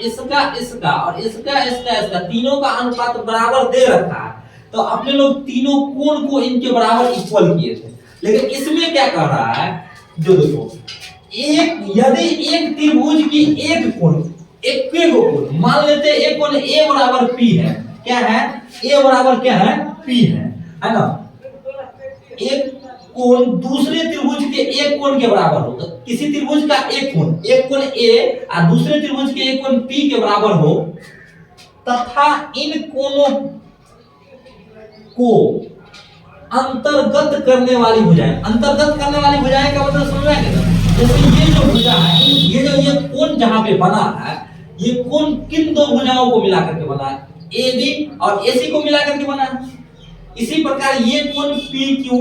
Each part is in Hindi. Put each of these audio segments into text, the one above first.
इसका इसका और इसका इसका इसका तीनों का अनुपात बराबर दे रखा है, तो अपने लोग तीनों कोण को इनके बराबर इक्वल किए थे। लेकिन इसमें क्या कर रहा है, जो देखो एक यदि एक त्रिभुज की एक कोण एक कोण मान लेते हैं, एक कोण ए बराबर पी है, क्या है ए बराबर क्या है पी है ना। एक कोण दूसरे त्रिभुज के एक कोण के बराबर हो, तो किसी त्रिभुज का एक कोण ए और दूसरे त्रिभुज के एक कोण पी के बराबर हो, तथा इन कोणों को अंतर्गत करने वाली भुजाएं, अंतर्गत करने वाली भुजाएं का मतलब समझ में आएगा। जैसे ये जो भुजा है, ये जो ये कोण जहां पे बना है, ये कोण किन दो भुजाओं को मिलाकर के बना है, ए बी और एसी को मिलाकर के बना है। इसी प्रकार ये कोण पी क्यू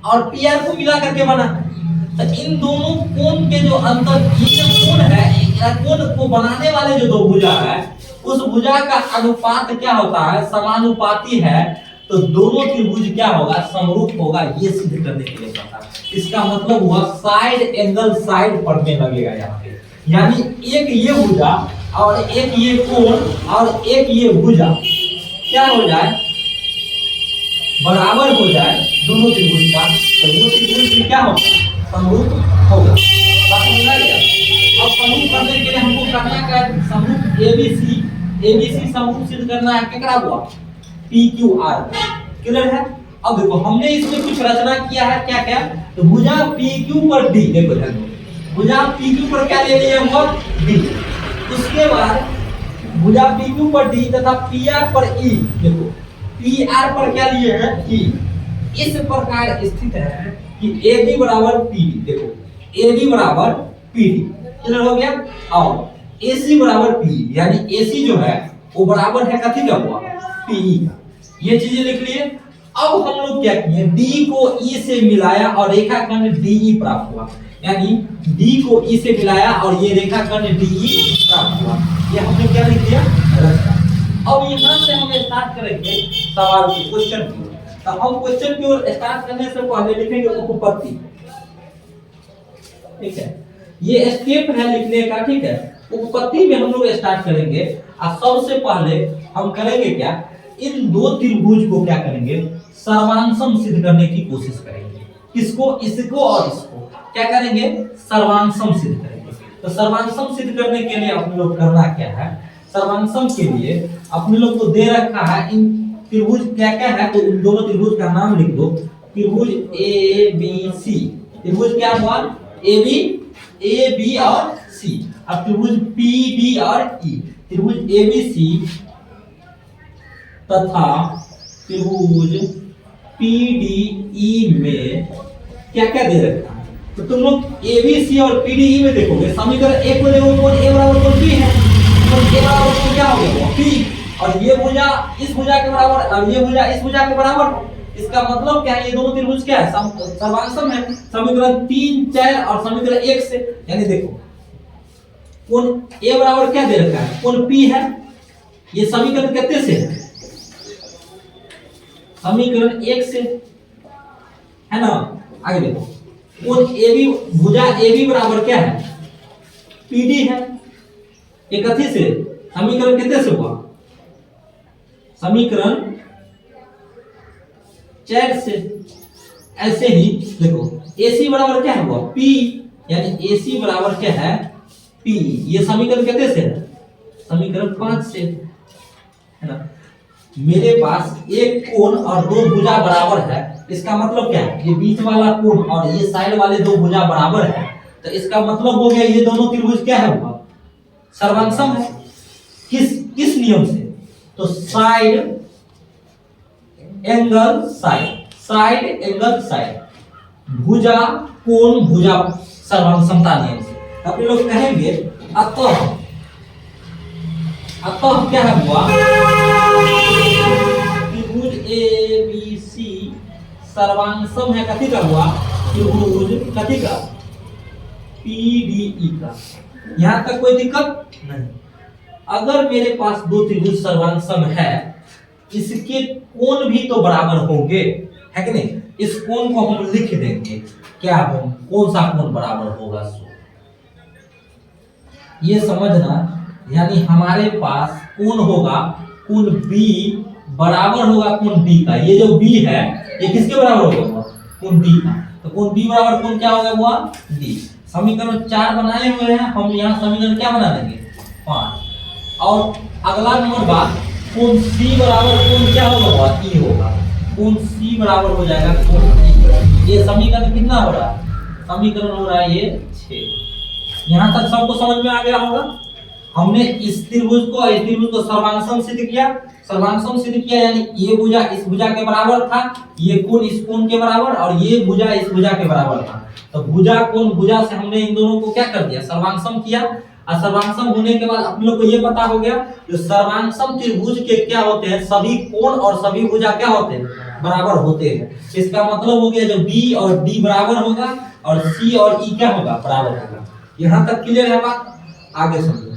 और पी आर को मिला करके बना है। तो इन दोनों कोण के जो अंतर ये कोण है, कोण को बनाने वाले जो दो भुजा है, उस भुजा का अनुपात क्या होता है, समानुपाती है। तो दोनों त्रिभुज क्या होगा, समरूप होगा, ये सिद्ध करने के लिए पता। इसका मतलब हुआ साइड एंगल साइड पढ़ने लगेगा यहाँ पे, यानी एक ये भुजा और एक ये कोण और एक ये भुजा क्या हो जाए, बराबर हो जाए दोनों त्रिभुज का, तो वो त्रिभुज क्या होगा, समरूप होगा। बात समझ आ गया। अब समरूप करने के लिए हमको करना क्या है, समरूप एबीसी समरूप सिद्ध करना है, कितना हुआ पी क्यू आर, क्लियर है। अब देखो हमने इसमें कुछ रचना किया है, क्या क्या, तो भुजा पी क्यू पर डी, देखो ध्यान दो, भुजा पी क्यू पर क्या ले लिया हम डी, उसके बाद भुजा पी क्यू पर डी तथा पी आर पर ई, देखो पी आर पर क्या लिए हैं ई, इस प्रकार स्थित है कि ए बी बराबर पी डी, देखो ए बी बराबर पी डी, क्लियर हो गया। और ए सी बराबर पी, यानी ए सी जो है वो बराबर है कथी का हुआ, पी का, ये चीजें लिख लिए। अब हम लोग क्या किए, डी को ई से मिलाया और रेखाखंड डीई प्राप्त हुआ, यानी डी को ई से मिलाया और ये रेखाखंड डीई प्राप्त हुआ, ये हमने क्या लिख दिया रचना। अब यहां से हम स्टार्ट करेंगे सवाल की, क्वेश्चन की। तो हम क्वेश्चन की ओर स्टार्ट करने से पहले लिखेंगे उपपत्ति, ठीक है, ये स्टेप है लिखने का, ठीक है। उपपत्ति में हम लोग स्टार्ट करेंगे और सबसे पहले हम करेंगे क्या, इन दो त्रिभुज को क्या करेंगे, सर्वांशम सिद्ध करने की कोशिश करेंगे। किसको, इसको और इसको क्या करेंगे, सर्वांशम सिद्ध करेंगे। तो सर्वांशम सिद्ध करने के लिए अपने लोग करना क्या है, सर्वांशम के लिए अपने लोग को दे रखा है इन त्रिभुज क्या क्या है, तो इन दोनों त्रिभुज का नाम लिख दो, त्रिभुज ए बी सी, त्रिभुज क्या हुआ ए बी और सी। अब त्रिभुज पी डी और ई, त्रिभुज ए बी सी तथा त्रिभुज पी डी ई में क्या क्या दे रखा है, तो तुम लोग ए बी सी और पी डी ई में देखोगे, समीकरण एक को देखो, कोण ए बराबर कोण पी है, कोण ए बराबर कोण क्या हो गया पी, और ये भुजा इस भुजा के बराबर और ये भुजा इस भुजा के बराबर। इसका मतलब क्या है, ये दोनों त्रिभुज क्या है, सर्वांशम है, समीकरण 3 4 और समीकरण 1 से। यानी देखो कोण ए बराबर क्या दे रखा है, कोण पी है, ये समीकरण कितने से है, समीकरण 1 से है ना। आगे देखो कोण ए बी, भुजा ए बी बराबर क्या है पी डी है, ये कथी से, समीकरण कितने से हुआ, समीकरण 4 से। ऐसे ही देखो AC बराबर क्या हुआ P, यानी AC बराबर क्या है P, ये समीकरण कितने से है, समीकरण 5 से है ना। मेरे पास एक कोण और दो भुजा बराबर है, इसका मतलब क्या है, ये बीच वाला कोण और ये साइड वाले दो भुजा बराबर है, तो इसका मतलब हो गया ये दोनों त्रिभुज क्या है हुआ, सर्वांशम है। किस नियम से, तो साइड एंगल साइड, भुजा कोण भुजा सर्वांशमता नियम से। अब लोग कहेंगे अतः क्या हुआ, त्रिभुज ए बी सी सर्वांशम है कथी का हुआ, त्रिभुज कथी का पी डी ई का। यहां तक कोई दिक्कत नहीं। अगर मेरे पास दो त्रिभुज सर्वांशम है, इसके कोण भी तो बराबर होंगे, है कि नहीं। इस कोण को हम लिख देंगे, क्या कौन सा कोण बराबर होगा, सो ये समझना यानी हमारे पास कोण होगा, कोण बी बराबर होगा कोण बी का। ये जो बी है ये किसके बराबर होगा, कोण बी का। तो कोण बी बराबर कोण क्या होगा, हुआ डी। समीकरण 4 बनाए हुए हैं हम, यहाँ समीकरण क्या बना देंगे, 5। और अगला नंबर बात, कोण सी बराबर कोण क्या होगा, ई होगा। कोण सी बराबर हो जाएगा कोण ई। ये समीकरण कितना हो रहा है, समीकरण हो रहा है ये 6। यहाँ तक सबको समझ में आ गया होगा। हमने इस त्रिभुज को सर्वांग सिद्ध किया। सर्वांग सिद्ध किया यानी ये भुजा इस भुजा के बराबर था, ये कोण इस कोण के बराबर, और ये भुजा इस भुजा के बराबर था। तो भुजा कोण भुजा से हमने इन दोनों को क्या कर दिया, सर्वांग किया। और सर्वांग होने के बाद आप लोग को ये पता हो गया जो सर्वांग त्रिभुज के क्या होते हैं, सभी कोण और सभी भुजा क्या होते हैं, बराबर होते हैं। इसका मतलब हो गया जो बी और डी बराबर होगा और सी और ई क्या होगा, बराबर होगा। यहाँ तक क्लियर है बात, आगे समझो।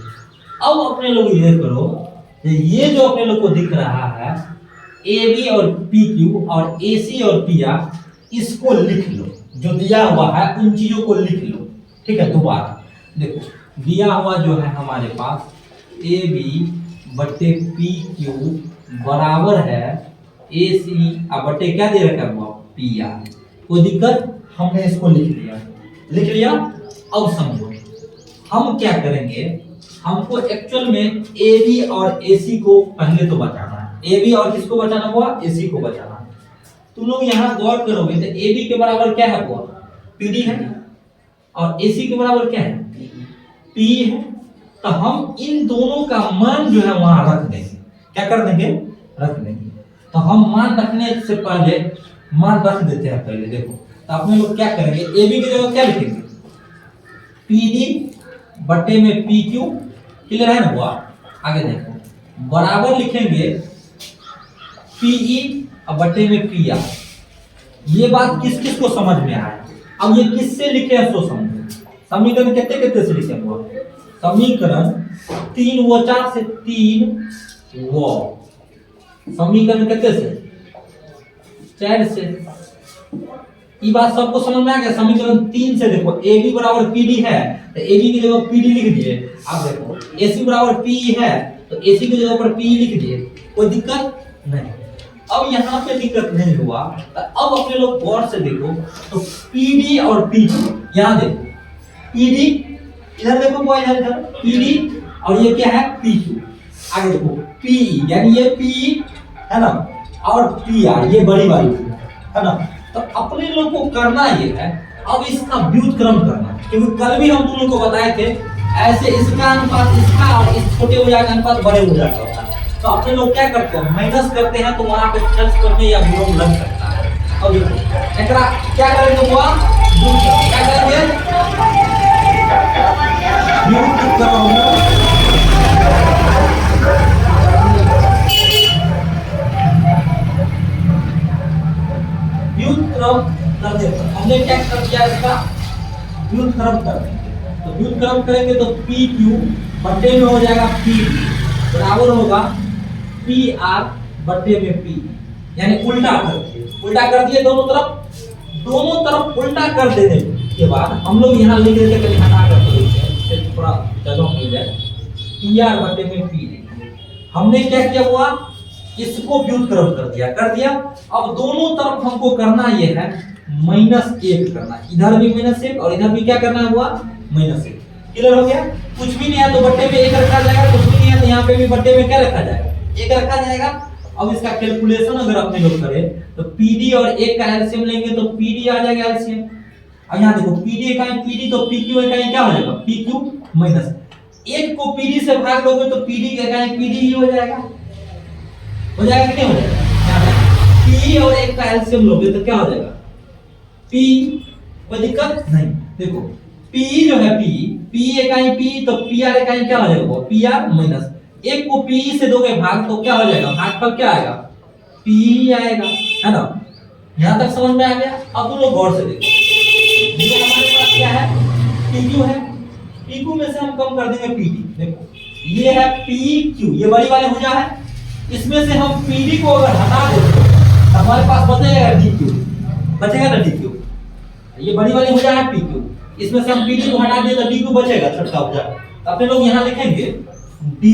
अब अपने लोग ये करो, ये जो अपने लोग को दिख रहा है ए बी और पी क्यू और ए सी और पी आर, इसको लिख लो। जो दिया हुआ है उन चीजों को लिख लो, ठीक है। दोबारा देखो, दिया हुआ जो है हमारे पास ए बी बट्टे पी क्यू बराबर है ए सी बट्टे क्या दे रखा है, पी आर। कोई दिक्कत, हमने इसको लिख लिया। अब समझो हम क्या करेंगे, हमको एक्चुअल में ए बी और ए सी को पहले तो बचाना है। ए बी और किसको बचाना हुआ, ए सी को बचाना है। तुम लोग यहाँ गौर करोगे तो ए बी के बराबर क्या है, हुआ पी डी है, और ए सी के बराबर क्या है, पी है। तो हम इन दोनों का मान जो है वहां रख देंगे। क्या कर देंगे, रख देंगे। तो हम मान रखने से पहले मान रख देते हैं पहले। देखो तो अपने लोग क्या करेंगे, ए बी की जगह क्या लिखेंगे, पी डी बट्टे में पी क्यू, क्लियर है ना। हुआ आगे देखो, बराबर लिखेंगे पीई और बट्टे में पी आर। ये बात किस किस को समझ में आया। अब ये किससे लिखे हैं सो समझो। समीकरण कितने कितने से लिखे हुआ, समीकरण 3 व 4 से, 3 व समीकरण कितने से, 4 से। ये बात सबको समझ में आ गया। समीकरण 3 से देखो, ए बी बराबर पी डी है तो ए बी की जगह पी डी लिख दिए। अब देखो ए सी बराबर पी है तो ए सी की जगह पर पी लिख दिए, कोई दिक्कत नहीं। अब यहाँ पे दिक्कत नहीं हुआ तो अब अपने लोग गौर से देखो तो पी डी और पी क्यू, यहाँ देखो पी डी, इधर देखो बॉय, इधर पी डी और ये क्या है, पी क्यू। आगे देखो पी यानी ये पी है ना, और पी आर ये बड़ी वाली है ना। तो अपने लोग को करना ये है, अब इसका व्युत्क्रम करना, क्योंकि कल भी हम तुम लोग को बताए थे ऐसे इसका अनुपात इसका और इस छोटे भुजा का अनुपात बड़े भुजा का होता है। तो अपने लोग क्या करते हैं, माइनस करते हैं तो वहां पे प्लस करने या विलोम लग सकता है। अब देखो एकरा क्या करेंगे, हुआ क्या करेंगे, व्युत्क्रम कर देते। हमने क्या कर दिया, इसका व्युत्क्रम कर देंगे। तो व्युत्क्रम करेंगे तो पी क्यू बट्टे में हो जाएगा पी बराबर होगा पी आर बट्टे में पी, यानी उल्टा कर दिए दोनों तरफ उल्टा कर देने के बाद हम लोग यहाँ लिख देते हैं, हटा कर थोड़ा जगह मिल जाए, पी आर बट्टे में पी। हमने क्या किया, हुआ इसको व्युत्क्रम कर दिया। अब दोनों तरफ हमको करना ये है -1 करना, इधर भी -1 और इधर भी क्या करना है, हुआ -1। क्लियर हो गया। कुछ भी नहीं है तो बट्टे में 1 रखा जाएगा, कुछ भी नहीं है तो यहाँ पे भी बट्टे में क्या रखा जाएगा, 1 रखा जाएगा। अब इसका कैलकुलेशन अगर अपने लोग करें तो PD और 1 का एलसीएम लेंगे तो PD आ जाएगा एलसीएम। अब यहाँ देखो PD इकाई PD तो PQ इकाई क्या हो जाएगा, PQ माइनस 1 को PD से भाग दोगे तो PD की इकाई PD ही हो जाएगा कि नहीं हो जाएगा। P और 1 का एलसीएम लोगे तो क्या हो जाएगा, P, कोई दिक्कत नहीं। देखो P जो है P इकाई P तो PR इकाई क्या हो जाएगा, PR माइनस 1 को P से दोगे भाग तो क्या हो जाएगा, भागफल क्या आएगा, P आएगा, है ना। यहाँ तक समझ में आ गया। अब तुम लोग गौर से देखो, ये हमारे पास क्या है, PQ है, PQ में से हम कम कर देंगे PD। देखो ये है PQ, ये बड़ी वाली भुजा है, इसमें से हम PD को अगर हटा दें तो हमारे पास बचेगा DQ, बचेगा ना DQ। ये बड़ी वाली भुजा है PQ, इसमें से हम PD को हटा दें तो DQ बचेगा, छोटा भुजा। अपने लोग यहाँ लिखेंगे डी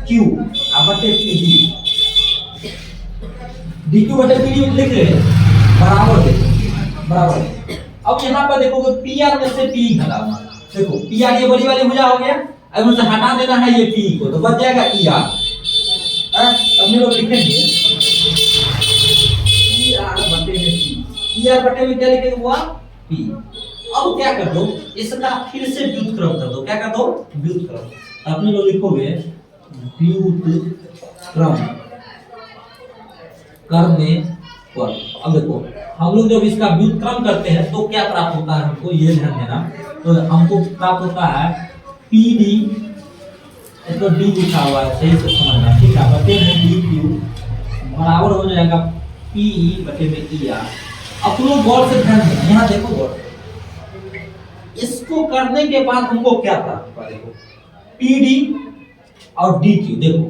क्यू बटे पी डी, डी क्यू बटे पी डी लिख रहे हैं बराबर, देखो बराबर। अब यहाँ पर देखोगे पी आर में से पी घटाना, देखो पी आर ये बड़ी वाली भुजा हो गया, अब मुझे हटा देना है ये पी को, तो बच जाएगा ई आर। अब हम लोग लिखेंगे ई आर बटे में पी, ई आर बटे में क्या लिखेंगे हुआ पी। अब क्या कर दो, इसका फिर से व्युत्क्रम कर दो, क्या कर दो व्युत्क्रम। अपने लोग लिखोगे व्युत्क्रम करने पर, अब देखो हम लोग जब इसका व्युत्क्रम करते हैं तो क्या प्राप्त होता है हमको, ये ध्यान देना। तो हमको प्राप्त होता है पी डी, तो डी लिखा हुआ है सही से समझना, ठीक है, बटे में डी क्यू बराबर हो जाएगा पी ई बटे में ई आर। अब लोग गौर से ध्यान देना, यहाँ देखो गौर, इसको करने के बाद हमको क्या प्राप्त होगा, देखो पी डी और डी क्यू, देखो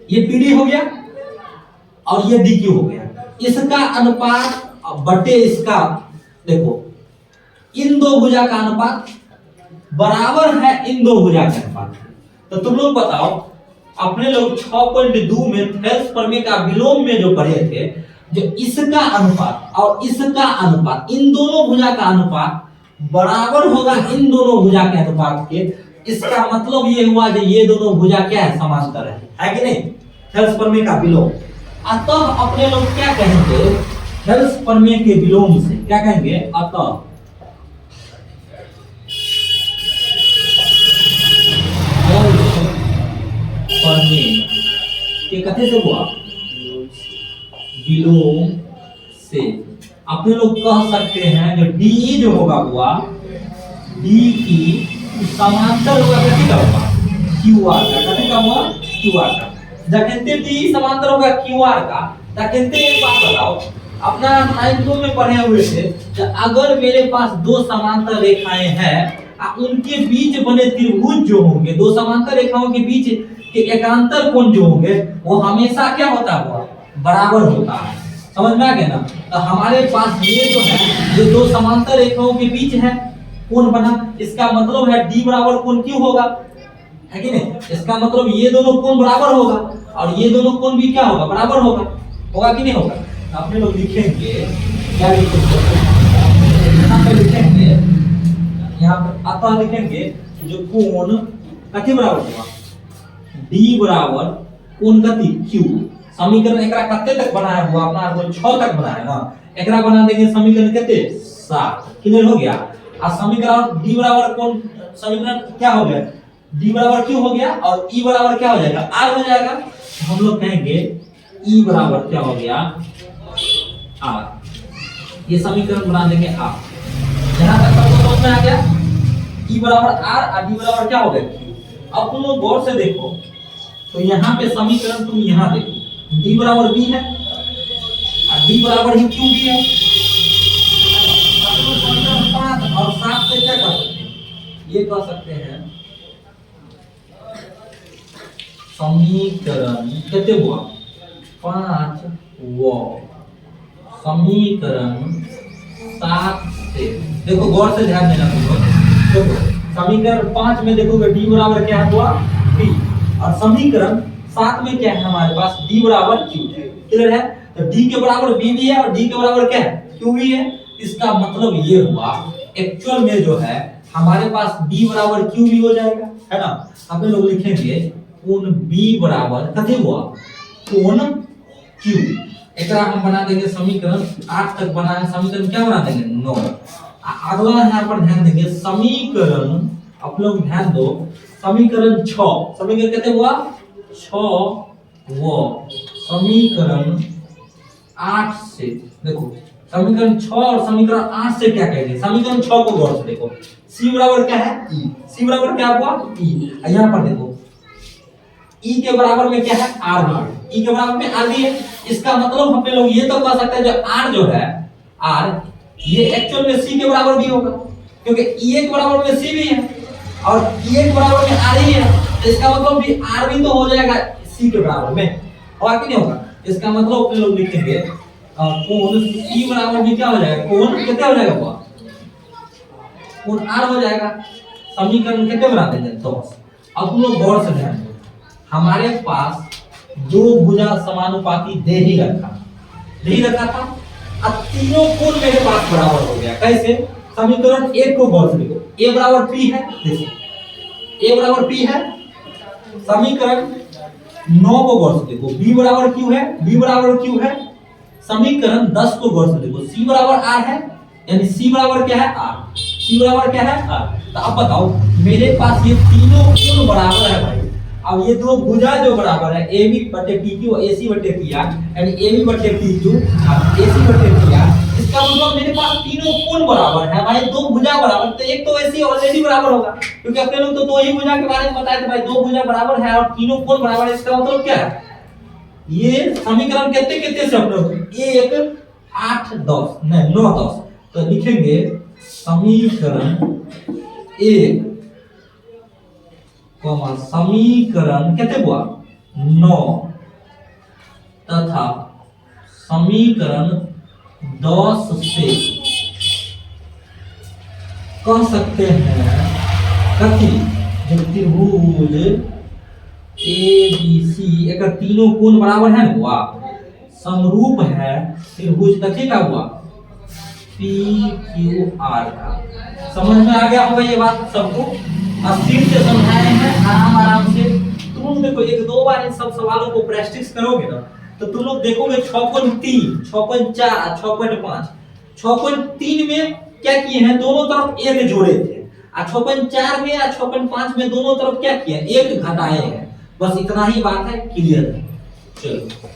ये पी डी हो गया और ये डी क्यू हो गया, इसका अनुपात बटे इसका, देखो इन दो भुजा का अनुपात बराबर है इन दो भुजा के अनुपात। तो तुम लोग बताओ, अपने लोग 6.2 में थेल्स प्रमेय का विलोम में जो पढ़े थे, जो इसका अनुपात और इसका अनुपात, इन दोनों भुजा का अनुपात बराबर होगा इन दोनों भुजा के अनुपात के, इसका मतलब ये हुआ कि ये दोनों भुजा क्या है, समांतर है कि नहीं, थेल्स प्रमेय का विलोम। अतः अपने लोग क्या कहेंगे, थेल्स प्रमेय के विलोम से क्या कहेंगे, अतः प्रमेय के कथे से हुआ विलोम से अपने लोग कह सकते हैं जो डी जो होगा हुआ डी की समांतर होगा, किसी का होगा क्यू आर का, किसी का हुआ क्यू आर का। जखनते डी समांतर होगा क्यू आर का, तखनते एक बात बताओ, अपना 9 में पढ़े हुए थे कि अगर मेरे पास दो समांतर रेखाएं हैं, उनके बीच बने त्रिभुज जो होंगे, दो समांतर रेखाओं के बीच के एकांतर कोण जो होंगे वो हमेशा क्या होता है, बराबर होता है। समझ में आ गया ना। तो हमारे पास ये जो है, ये दो समांतर रेखाओं के बीच है कोण बना, इसका मतलब है डी बराबर कोण क्यू होगा, है कि नहीं। इसका मतलब ये दोनों कोण बराबर होगा और ये दोनों कोण भी क्या होगा, बराबर होगा, होगा कि नहीं होगा। तो अपने लोग लिखेंगे क्या लिखेंगे, यहाँ पे लिखेंगे, यहाँ पे अतः लिखेंगे जो कोण कथी बराबर होगा, डी बराबर कोण कथी क्यू। समीकरण एकरा कते तक बनाया हुआ, अपना को 6 तक बनाया ना, एकरा बना देंगे समीकरण कितने 7, क्लियर हो गया। और समीकरण डी बराबर कोण, समीकरण क्या हो गया, डी बराबर क्यू हो गया और ई बराबर क्या हो जाएगा, आर हो जाएगा। हम लोग कहेंगे ई बराबर क्या हो गया, आर। ये समीकरण बना देंगे आर। यहां तक सबको समझ में आ गया, ई बराबर आर और डी बराबर क्या हो गया क्यू। अब तुम लोग गौर से देखो, तो यहाँ पे समीकरण तुम यहाँ देखो, डी बराबर बी है और डी बराबर ही क्यू भी है। समीकरण 5 और 7 से क्या कर सकते हैं, ये कह सकते हैं समीकरण कितने हुआ 5 व समीकरण 7 से, देखो गौर से ध्यान देना तुम लोग। देखो समीकरण 5 में देखोगे डी बराबर क्या हुआ बी, और समीकरण 7 में क्या है हमारे पास, डी बराबर क्यू, क्लियर है। तो डी के बराबर बी भी है और डी के बराबर क्या है, क्यू भी है। इसका मतलब ये हुआ एक्चुअल में जो है हमारे पास डी बराबर क्यू भी हो जाएगा, है ना। अब लोग लिखेंगे कोण बी बराबर कथी हुआ, कोण क्यू। एकरा हम बना देंगे समीकरण 8 तक बना है, समीकरण क्या बना देंगे 9। अगला यहाँ पर ध्यान देंगे समीकरण, आप लोग ध्यान दो, समीकरण 6, समीकरण कितने हुआ 6 व समीकरण 8 से, देखो समीकरण 6 और समीकरण 8 से क्या कहेंगे, समीकरण 6 को गौर से देखो, c बराबर क्या है e, c बराबर क्या हुआ e। यहाँ पर देखो e के बराबर में क्या है r भी, e के बराबर में r भी है। इसका मतलब हम लोग ये तो कह सकते हैं जो r जो है r, ये एक्चुअल में c के बराबर भी होगा, क्योंकि e के बराबर में c भी है और e के बराबर में r ही है। तो इसका मतलब भी r भी तो हो जाएगा c के बराबर में, होगा कि नहीं होगा। इसका मतलब अपने लोग लिखेंगे कोण e बराबर भी क्या हो जाएगा, कोण कितना हो जाएगा, कोण r हो जाएगा। समीकरण कितने बना देंगे 10। अब तुम लोग गौर से ध्यान दो, हमारे पास दो भुजा समानुपाती दे ही रखा था। अब तीनों कोण मेरे पास बराबर हो गया। कैसे? समीकरण एक को गौर से देखो, a बराबर p है, देखो a बराबर p है। समीकरण 9 को गौर से देखो, b बराबर q है, b बराबर q है। समीकरण 10 को गौर से देखो, c बराबर r है, यानी c बराबर क्या है? r। c बराबर क्या है? r। तो अब बताओ, मेरे पास ये तीनों कोण बराबर है भाई। अब ये दो भुजा जो बराबर है, AB बटे PQ और AC बटे PR, यानी AB बटे PQ और AC बटे PR, इसका मतलब मेरे पास तीनों कोण बराबर है भाई, दो भुजा बराबर। तो एक तो AC ऑलरेडी बराबर होगा, क्योंकि अपने लोग तो दो ही भुजा के बारे में बताए थे भाई, दो भुजा बराबर है और तीनों कोण बराबर है। इसका मतलब क्या है? ये समीकरण कितने से अपने 1 8 10 नहीं 9 10, तो लिखेंगे समीकरण 1 समीकरण कितने हुआ 9 तथा समीकरण 10 से कह सकते हैं कथी, जो त्रिभुज ABC अगर तीनों कोण बराबर है ना, समरूप है त्रिभुज कथी का हुआ? PQR का। समझ में आ गया होगा ये बात सबको? अस्थिर से समझाए हैं आराम से। तुम देखो एक दो बार इन सब सवालों को प्रैक्टिस करोगे ना, तो तुम लोग देखोगे 6.3 6.4 6.5 6.3 में क्या किए हैं? दोनों तरफ एक जोड़े थे। और 6.4 में और 6.5 में दोनों तरफ क्या किया? एक घटाए हैं। बस इतना ही बात है, क्लियर है। चलो